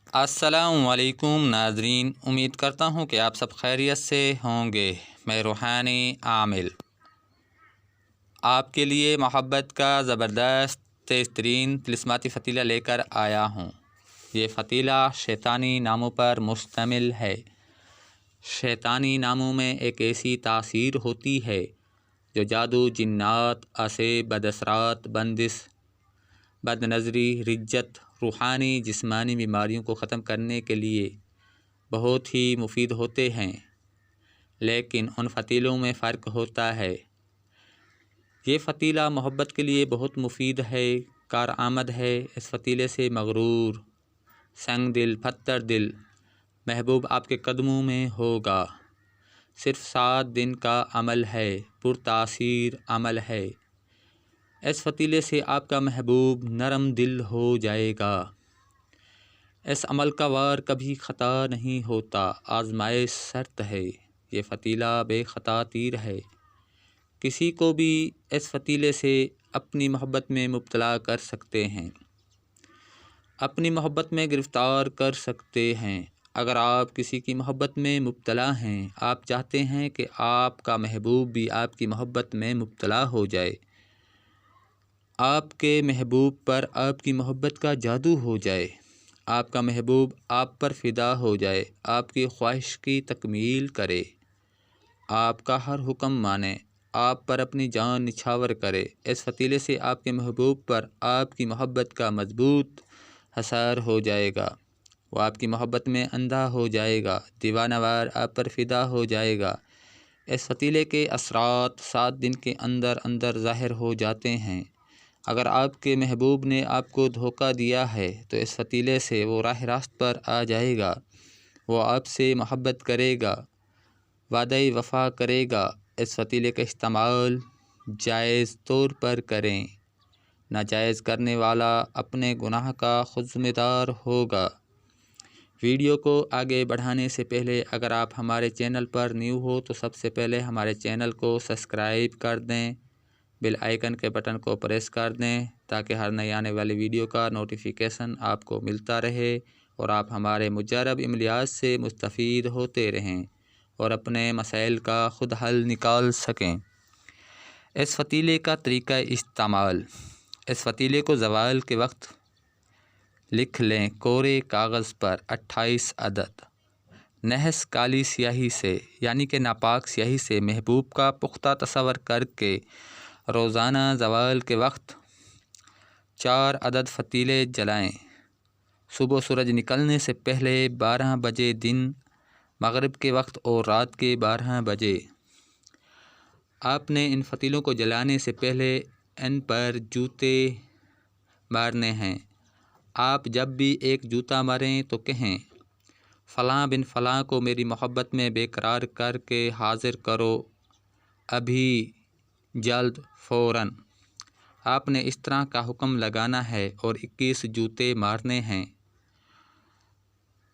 السلام علیکم ناظرین، امید کرتا ہوں کہ آپ سب خیریت سے ہوں گے۔ میں روحانی عامل آپ کے لیے محبت کا زبردست تیز ترین طلسماتی فتیلہ لے کر آیا ہوں۔ یہ فتیلہ شیطانی ناموں پر مشتمل ہے۔ شیطانی ناموں میں ایک ایسی تاثیر ہوتی ہے جو جادو، جنات، اسے، بداثرات، بندش، بد نظری، رجت، روحانی جسمانی بیماریوں کو ختم کرنے کے لیے بہت ہی مفید ہوتے ہیں، لیکن ان فتیلوں میں فرق ہوتا ہے۔ یہ فتیلہ محبت کے لیے بہت مفید ہے، کارآمد ہے۔ اس فتیلے سے مغرور، سنگ دل، پتھر دل محبوب آپ کے قدموں میں ہوگا۔ صرف 7 دن کا عمل ہے، پرتاثیر عمل ہے۔ اس فتیلے سے آپ کا محبوب نرم دل ہو جائے گا۔ اس عمل کا وار کبھی خطا نہیں ہوتا، آزمائش شرط ہے۔ یہ فتیلہ بے خطا تیر ہے۔ کسی کو بھی اس فتیلے سے اپنی محبت میں مبتلا کر سکتے ہیں، اپنی محبت میں گرفتار کر سکتے ہیں۔ اگر آپ کسی کی محبت میں مبتلا ہیں، آپ چاہتے ہیں کہ آپ کا محبوب بھی آپ کی محبت میں مبتلا ہو جائے، آپ کے محبوب پر آپ کی محبت کا جادو ہو جائے، آپ کا محبوب آپ پر فدا ہو جائے، آپ کی خواہش کی تکمیل کرے، آپ کا ہر حکم مانے، آپ پر اپنی جان نچھاور کرے، اس فتیلے سے آپ کے محبوب پر آپ کی محبت کا مضبوط اثر ہو جائے گا۔ وہ آپ کی محبت میں اندھا ہو جائے گا، دیوانہ وار آپ پر فدا ہو جائے گا۔ اس فتیلے کے اثرات 7 دن کے اندر اندر ظاہر ہو جاتے ہیں۔ اگر آپ کے محبوب نے آپ کو دھوکہ دیا ہے تو اس فتیلے سے وہ راہ راست پر آ جائے گا۔ وہ آپ سے محبت کرے گا، وعدہ وفا کرے گا۔ اس فتیلے کا استعمال جائز طور پر کریں۔ ناجائز کرنے والا اپنے گناہ کا خود ذمہ دار ہوگا۔ ویڈیو کو آگے بڑھانے سے پہلے اگر آپ ہمارے چینل پر نیو ہو تو سب سے پہلے ہمارے چینل کو سبسکرائب کر دیں، بیل آئیکن کے بٹن کو پریس کر دیں تاکہ ہر نئی آنے والی ویڈیو کا نوٹیفیکیشن آپ کو ملتا رہے اور آپ ہمارے مجرب عملیات سے مستفید ہوتے رہیں اور اپنے مسائل کا خود حل نکال سکیں۔ اس فتیلے کا طریقہ استعمال۔ اس فتیلے کو زوال کے وقت لکھ لیں کورے کاغذ پر 28 عدد۔ نحس کالی سیاہی سے یعنی کہ ناپاک سیاہی سے محبوب کا پختہ تصور کر کے روزانہ زوال کے وقت 4 عدد فتیلے جلائیں۔ صبح سورج نکلنے سے پہلے 12 بجے دن مغرب کے وقت اور رات کے 12 بجے۔ آپ نے ان فتیلوں کو جلانے سے پہلے ان پر جوتے مارنے ہیں۔ آپ جب بھی ایک جوتا ماریں تو کہیں، فلاں بن فلاں کو میری محبت میں بے قرار کر کے حاضر کرو، ابھی، جلد، فوراً۔ آپ نے اس طرح کا حکم لگانا ہے اور 21 جوتے مارنے ہیں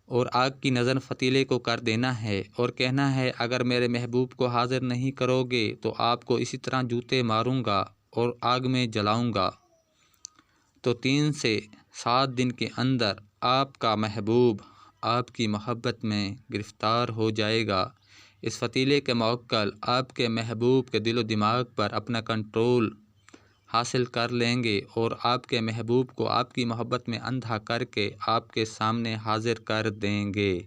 اور آگ کی نظر فتیلے کو کر دینا ہے اور کہنا ہے اگر میرے محبوب کو حاضر نہیں کرو گے تو آپ کو اسی طرح جوتے ماروں گا اور آگ میں جلاؤں گا۔ تو 3 سے 7 دن کے اندر آپ کا محبوب آپ کی محبت میں گرفتار ہو جائے گا۔ اس فتیلے کے موکل آپ کے محبوب کے دل و دماغ پر اپنا کنٹرول حاصل کر لیں گے اور آپ کے محبوب کو آپ کی محبت میں اندھا کر کے آپ کے سامنے حاضر کر دیں گے۔